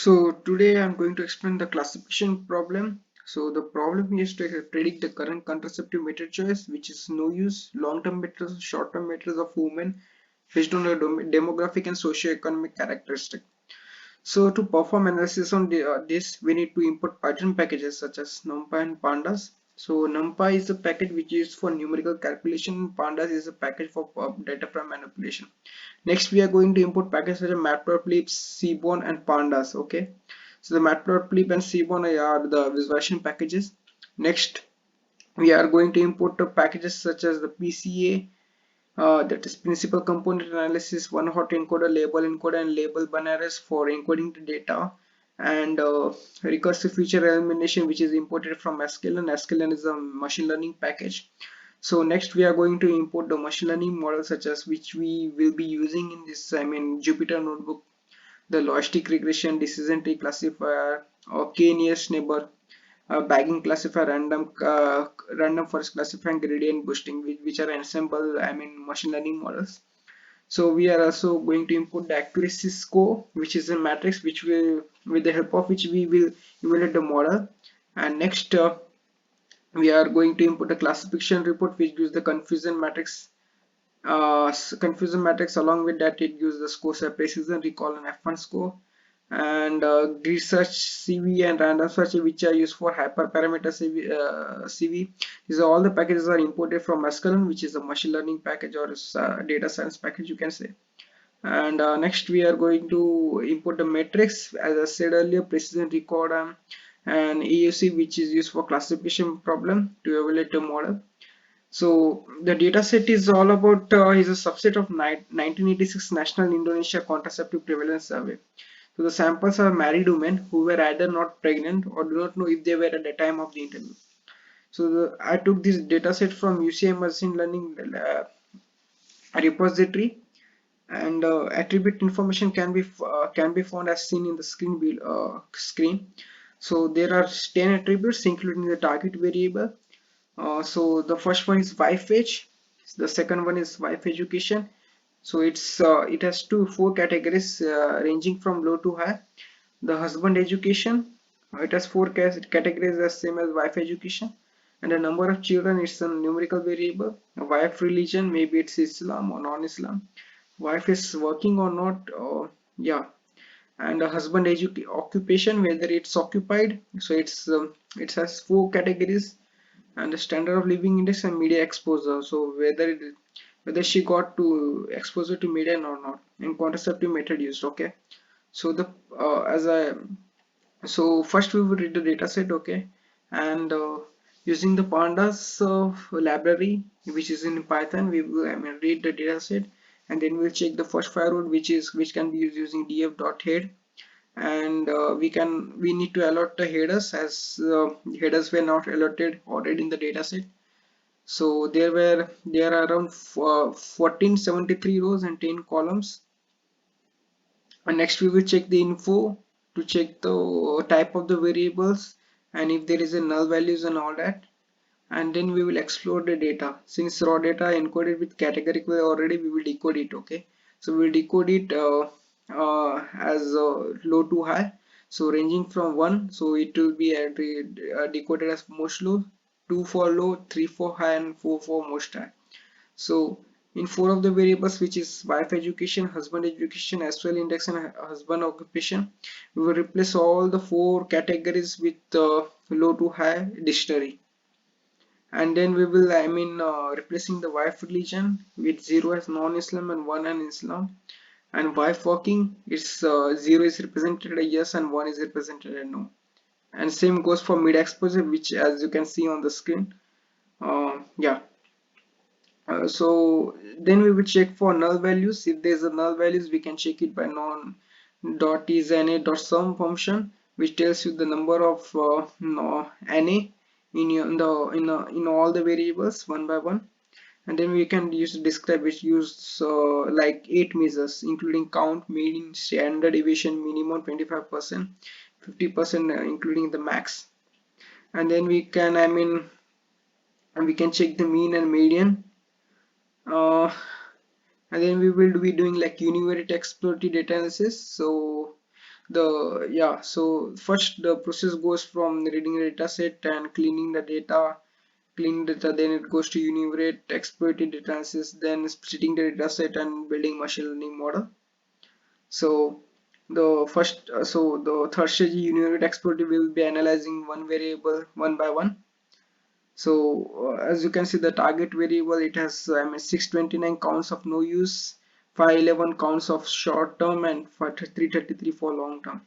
So today I'm going to explain the classification problem. So the problem is to predict the current contraceptive method choice, which is no use, long-term methods, short-term methods of women based on the demographic and socio-economic characteristic. So to perform analysis on this, we need to import Python packages such as NumPy and Pandas. So NumPy is a package which is for numerical calculation. Pandas is a package for data frame manipulation. Next, we are going to import packages such as matplotlib, seaborn, and pandas. Okay, so the matplotlib and seaborn are the visualization packages. Next, we are going to import the packages such as the PCA, that is principal component analysis, one hot encoder, and label binaries for encoding the data, and recursive feature elimination, which is imported from sklearn. sklearn is a machine learning package. So next we are going to import the machine learning model such as which we will be using in this Jupyter notebook, the logistic regression, decision tree classifier, or k-nearest neighbor, bagging classifier, random forest classifier, and gradient boosting, which are ensemble machine learning models. So we are also going to import the accuracy score, which is a matrix which will, with the help of which we will evaluate the model. And next, we are going to import a classification report which gives the confusion matrix. Along with that, it gives the score precision, recall, and F1 score, and grid search CV and random search, which are used for hyperparameter CV. These are all the packages are imported from sklearn, which is a machine learning package or data science package, you can say. And next we are going to import the matrix, as I said earlier, precision, record, and AUC, which is used for classification problem to evaluate the model. So the dataset is all about is a subset of 1986 National Indonesia Contraceptive Prevalence Survey. So the samples are married women who were either not pregnant or do not know if they were at the time of the interview. So I took this dataset from UCI Machine Learning repository, and attribute information can be found as seen in the screen. So there are 10 attributes including the target variable. So the first one is wife age, the second one is wife education. So it has four categories ranging from low to high. The husband education, it has four categories as same as wife education. And the number of children is a numerical variable. Wife religion, maybe it's Islam or non-Islam. Wife is working or not, yeah. And a husband occupation, whether it's occupied. So it has four categories, and the standard of living index and media exposure. So whether she got to exposure to media or not, and contraceptive method used. Okay, so the as I so first we will read the data set. Okay, and using the pandas library, which is in Python, we will read the data set, and then we'll check the first firewall, which can be used using df.head. And we need to allot the headers, as headers were not allotted already in the dataset. So there are around 1473 rows and 10 columns. And next we will check the info to check the type of the variables and if there is a null values and all that. And then we will explore the data. Since raw data encoded with categorical already, we will decode it. Okay, so we will decode it as low to high, so ranging from 1, so it will be decoded as most low, 2 for low, 3 for high, and 4 for most high. So in four of the variables, which is wife education, husband education, as well index, and husband occupation, we will replace all the four categories with low to high dictionary. And then we will replacing the wife religion with 0 as non-Islam and 1 as Islam. And wife working, it's 0 is represented as yes and 1 is represented as no. And same goes for mid exposure, which as you can see on the screen. Yeah. So then we will check for null values. If there's a null values, we can check it by non dot is na dot sum function, which tells you the number of no, na in all the variables one by one. And then we can use describe, which use like 8 measures including count, mean, standard deviation, minimum 25%, 50% including the max. And then we can check the mean and median. And then we will be doing like univariate exploratory data analysis. So So first the process goes from reading the data set and cleaning data, then it goes to enumerate exploited data analysis, then splitting the data set and building machine learning model. So the third stage enumerate exploited will be analyzing one variable one by one. So as you can see, the target variable, it has 629 counts of no use, 511 counts of short term, and 333 for long term.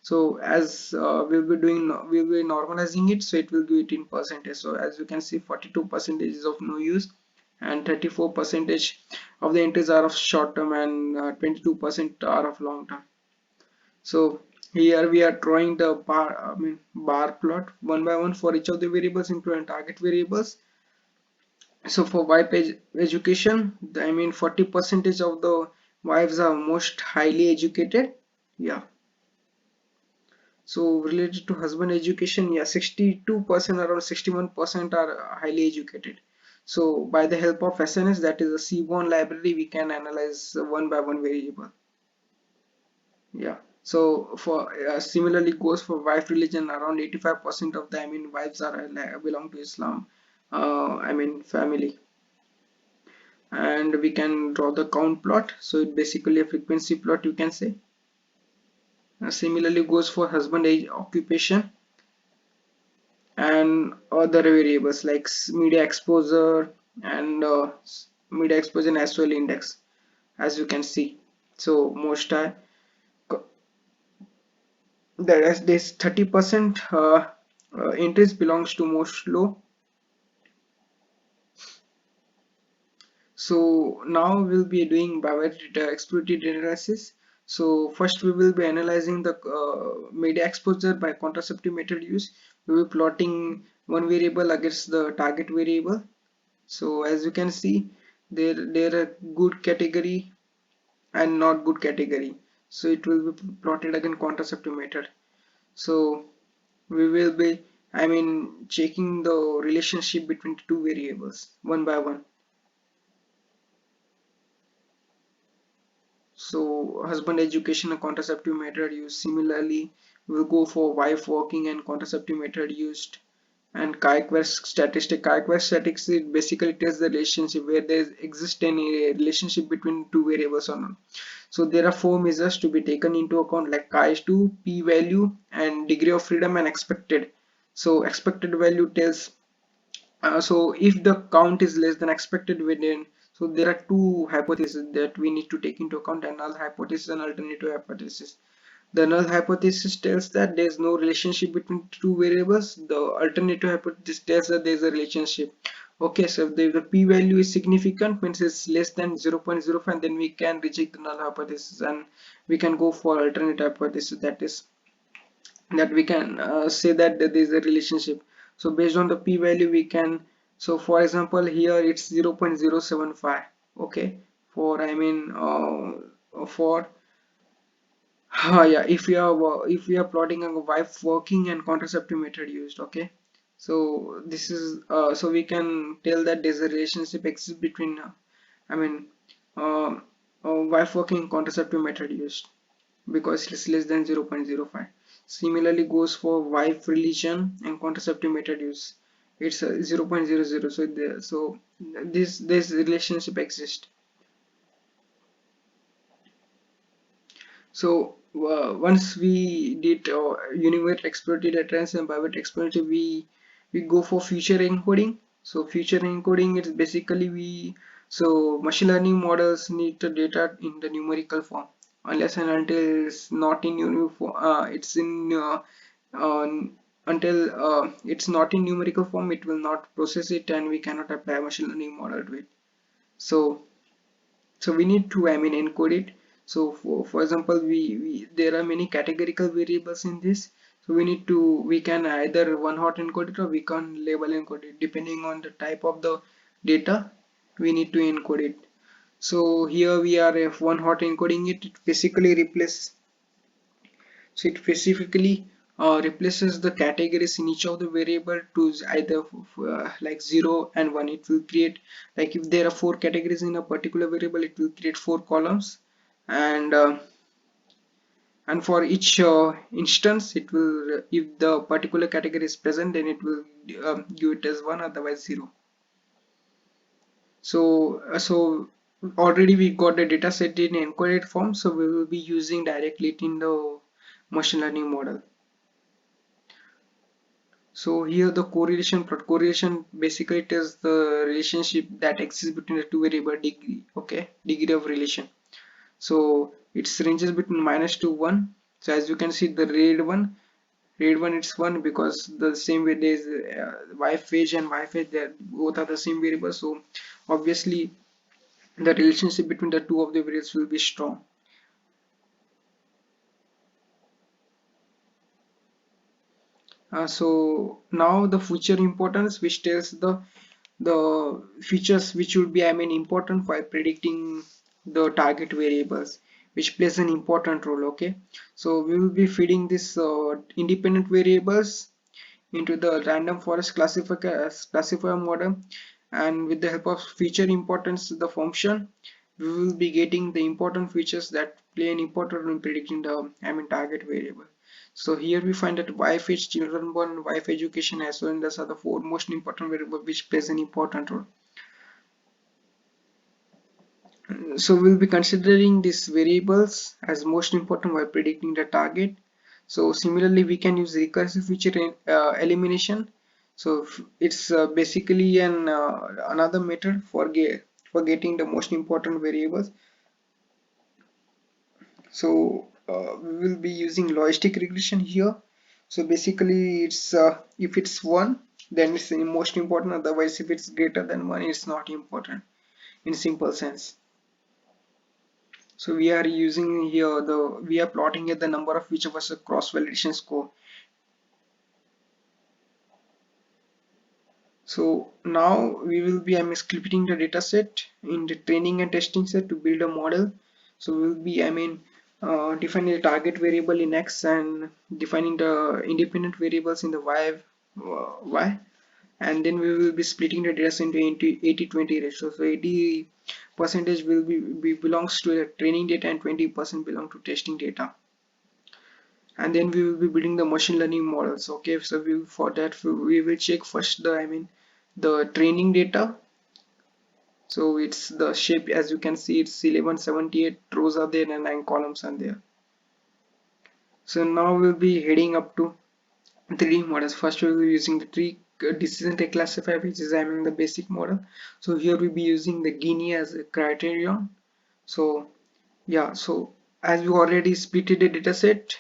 So as we'll be normalizing it, so it will give it in percentage. So as you can see, 42 percentage is of no use, and 34 percentage of the entries are of short term, and 22% are of long term. So here we are drawing the bar plot one by one for each of the variables, including target variables. So for wife education, I mean 40 percentage of the wives are most highly educated. Yeah. So related to husband education, yeah, 62%, around 61% are highly educated. So by the help of SNS, that is a Seaborn library, we can analyze one by one variable. Yeah. So for similarly goes for wife religion, around 85% of the wives are belong to Islam. Family, and we can draw the count plot. So it basically a frequency plot, you can say. Similarly goes for husband age, occupation, and other variables like media exposure and media exposure and as well index, as you can see. So most are there is this 30% interest belongs to most low. So now we'll be doing bivalent data exploitative data analysis. So first we will be analyzing the media exposure by contraceptive method use. We will be plotting one variable against the target variable. So as you can see, there are good category and not good category. So it will be plotted against contraceptive method. So we will be checking the relationship between two variables one by one. So husband education and contraceptive method used. Similarly, we'll go for wife working and contraceptive method used. And chi-quest statistic. Chi-quest statistics, it basically tells the relationship where there exists any relationship between two variables or not. So there are four measures to be taken into account, like chi2, p-value, and degree of freedom, and expected. So expected value tells so if the count is less than expected within, so there are two hypotheses that we need to take into account: a null hypothesis and alternative hypothesis. The null hypothesis tells that there is no relationship between two variables. The alternative hypothesis tells that there is a relationship. Okay, so if the p-value is significant, means it's less than 0.05, then we can reject the null hypothesis and we can go for alternative hypothesis, that we can say that there is a relationship. So based on the p-value we can, so for example here it's 0.075. Okay, for for yeah, if we are plotting a wife working and contraceptive method used. Okay, so this is so we can tell that there's a relationship exists between I mean uh, wife working and contraceptive method used, because it's less than 0.05. Similarly goes for wife religion and contraceptive method use. It's 0.00. So this relationship exists. So once we did univariate explorative data and bivariate explorative, we go for feature encoding. So feature encoding is basically machine learning models need the data in the numerical form, unless and until it's not in uniform. It's in until it's not in numerical form, it will not process it, and we cannot apply a machine learning model to it. So we need to encode it. So for example, we there are many categorical variables in this. So we can either one hot encode it, or we can label encode it, depending on the type of the data we need to encode it. So here we are, if one hot encoding it, it basically replaces, so it specifically replaces the categories in each of the variable to either like 0 and 1. It will create, like if there are four categories in a particular variable, it will create four columns. And and for each instance it will, if the particular category is present, then it will give it as 1, otherwise 0. So already we got the data set in encoded form, so we will be using directly it in the machine learning model. So here the correlation basically tells the relationship that exists between the two variable degree, okay, degree of relation. So it's ranges between minus to 1. So as you can see, the red one it's 1, because the same way there is y phase and y phase, they both are the same variable. So obviously the relationship between the two of the variables will be strong. So now the future importance, which tells the features which would be, I mean, important for predicting the target variables, which plays an important role. Okay, so we will be feeding this independent variables into the random forest classifier model, and with the help of feature importance the function, we will be getting the important features that play an important role in predicting the, I mean, target variable. So here we find that wife age, children born, wife education, as well as are the four most important variables which plays an important role. So we'll be considering these variables as most important while predicting the target. So similarly, we can use recursive feature elimination. So it's basically an another method for getting the most important variables. So we will be using logistic regression here. So basically, it's if it's 1, then it's the most important. Otherwise, if it's greater than 1, it's not important in simple sense. So we are using here we are plotting here the number of which of us a cross validation score. So now we will be, I'm splitting the data set in the training and testing set to build a model. So we will be, I mean, defining the target variable in X and defining the independent variables in the Y, and then we will be splitting the data set into 80-20 ratio. So 80 percentage will be belongs to the training data and 20% belong to testing data. And then we will be building the machine learning models. Okay, so for that we will check first the, I mean, the training data. So it's the shape, as you can see, it's 1178 rows are there and 9 columns are there. So now we'll be heading up to 3D models. First we will be using the tree decision tree classifier, which is, I mean, the basic model. So here we'll be using the Gini as a criterion. So yeah, so as we already splitted the data set.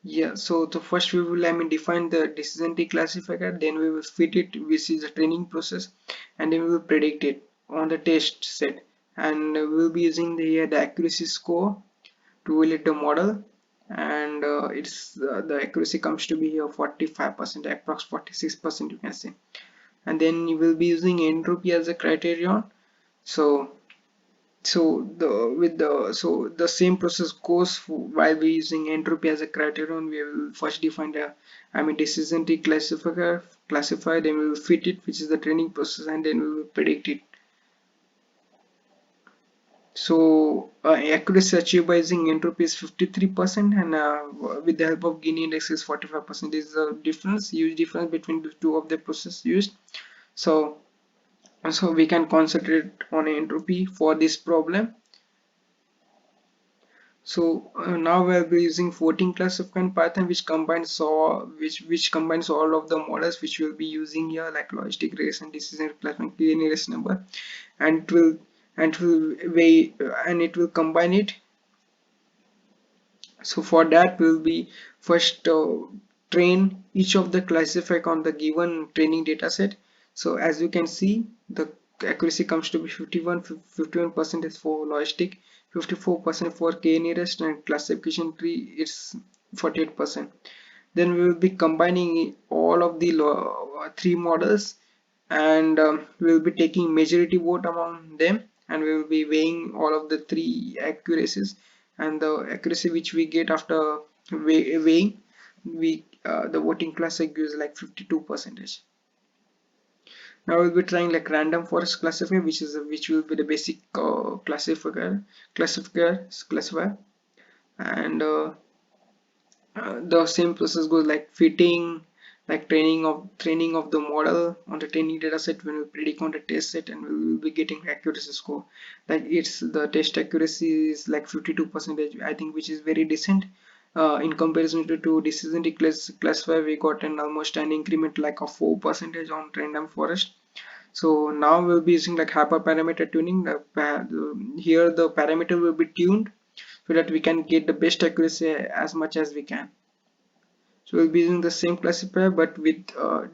Yeah, so the first we will, I mean, define the decision tree classifier, then we will fit it, which is the training process, and then we will predict it on the test set, and we will be using the accuracy score to validate the model, and it's the accuracy comes to be here 45%, approx 46% you can say, and then you will be using entropy as a criterion. So the same process goes while we using entropy as a criterion. We will first define the, I mean, decision tree classifier, then we will fit it, which is the training process, and then we will predict it. So accuracy achieved by using entropy is 53%, and with the help of Gini index is 45%. Is the huge difference between the two of the process used. So we can concentrate on entropy for this problem. So now we'll be using 14 classifier in Python, which combines all of the models which we'll be using here, like logistic regression, decision replacement, k-nearest number, and it will combine it. So for that we'll be first train each of the classifier on the given training data set. So as you can see, the accuracy comes to be 51% is for logistic, 54% for k-nearest, and classification tree it's 48%. Then we will be combining all of the three models, and we will be taking majority vote among them, and we will be weighing all of the three accuracies, and the accuracy which we get after weighing, the voting class gives like 52%. Now we'll be trying like random forest classifier, which will be the basic classifier. and the same process goes like fitting, like training of the model on the training data set. When we predict on the test set, and we will be getting accuracy score, like it's the test accuracy is like 52% I think, which is very decent. In comparison to decision tree classifier, we got an almost an increment like of 4% on random forest. So now we'll be using like hyperparameter tuning. Here the parameter will be tuned so that we can get the best accuracy as much as we can. So we'll be using the same classifier, but with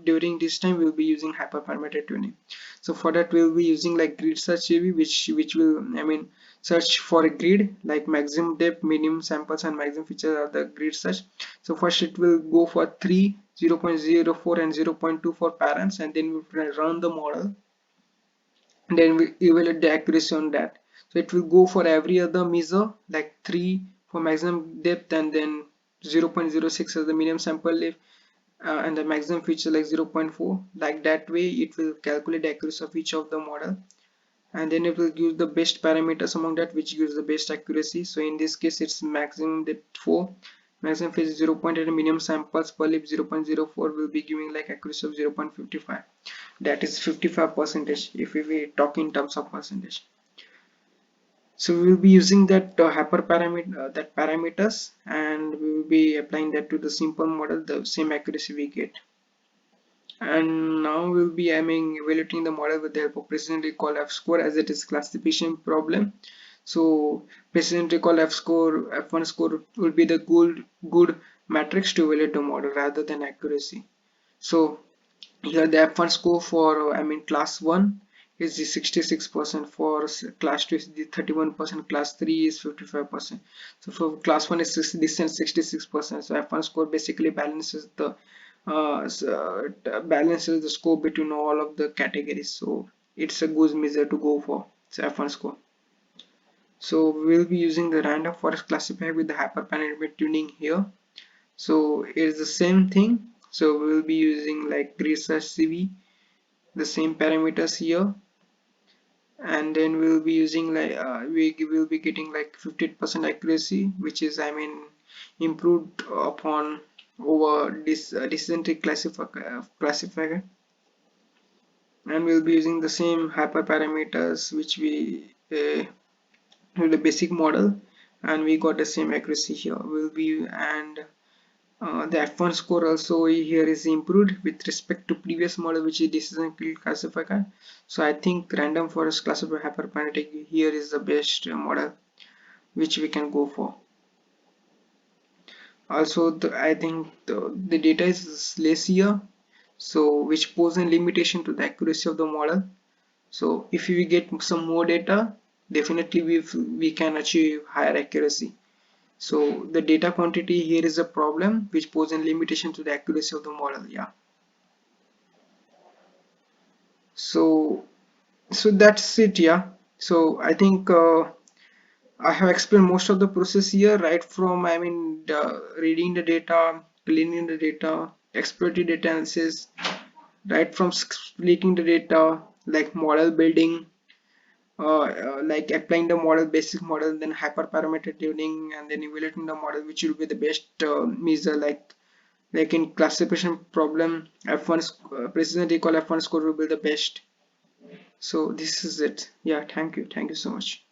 during this time we'll be using hyperparameter tuning. So for that we'll be using like grid search CV, which will, I mean, search for a grid like maximum depth, minimum samples, and maximum features are the grid search. So first it will go for 3, 0.04 and 0.2 for parents, and then we'll run the model, and then we evaluate the accuracy on that. So it will go for every other measure like 3 for maximum depth, and then 0.06 as the minimum sample lift, and the maximum feature like 0.4. Like that way it will calculate the accuracy of each of the model, and then it will give the best parameters among that which gives the best accuracy. So in this case it's maximum depth 4, maximum phase 0.8, and minimum samples per lip 0.04 will be giving like accuracy of 0.55. That is 55 percentage if we talk in terms of percentage. So we will be using that hyperparameter that parameters, and we will be applying that to the simple model, the same accuracy we get. And now we'll be aiming evaluating the model with the help of precision recall F score, as it is classification problem. So precision recall F score, F1 score will be the good matrix to evaluate the model rather than accuracy. So here the F1 score for I mean class 1 is the 66%, for class 2 is the 31%, class 3 is 55%. So for class 1 is 66%. So F1 score basically balances the score between all of the categories. So it's a good measure to go for. It's F1 score. So we'll be using the random forest classifier with the hyperparameter tuning here. So it's the same thing. So we'll be using like research CV, the same parameters here, and then we'll be using like we will be getting like 50% accuracy, which is, I mean, improved upon over this decision tree classifier, and we'll be using the same hyperparameters which we with the basic model, and we got the same accuracy here. Will be, and the F1 score also here is improved with respect to previous model, which is decision tree classifier. So I think random forest classifier hyperparameter here is the best model which we can go for. Also I think the data is less here, so which pose a limitation to the accuracy of the model. So if we get some more data, definitely we can achieve higher accuracy. So the data quantity here is a problem which poses a limitation to the accuracy of the model. Yeah. So that's it. Yeah. So I think I have explained most of the process here, right from, I mean, reading the data, cleaning the data, explorative data analysis, right from splitting the data, like model building, like applying the model, basic model, then hyperparameter tuning, and then evaluating the model, which will be the best measure. Like in classification problem, F1 precision recall F1 score will be the best. So this is it. Yeah, thank you so much.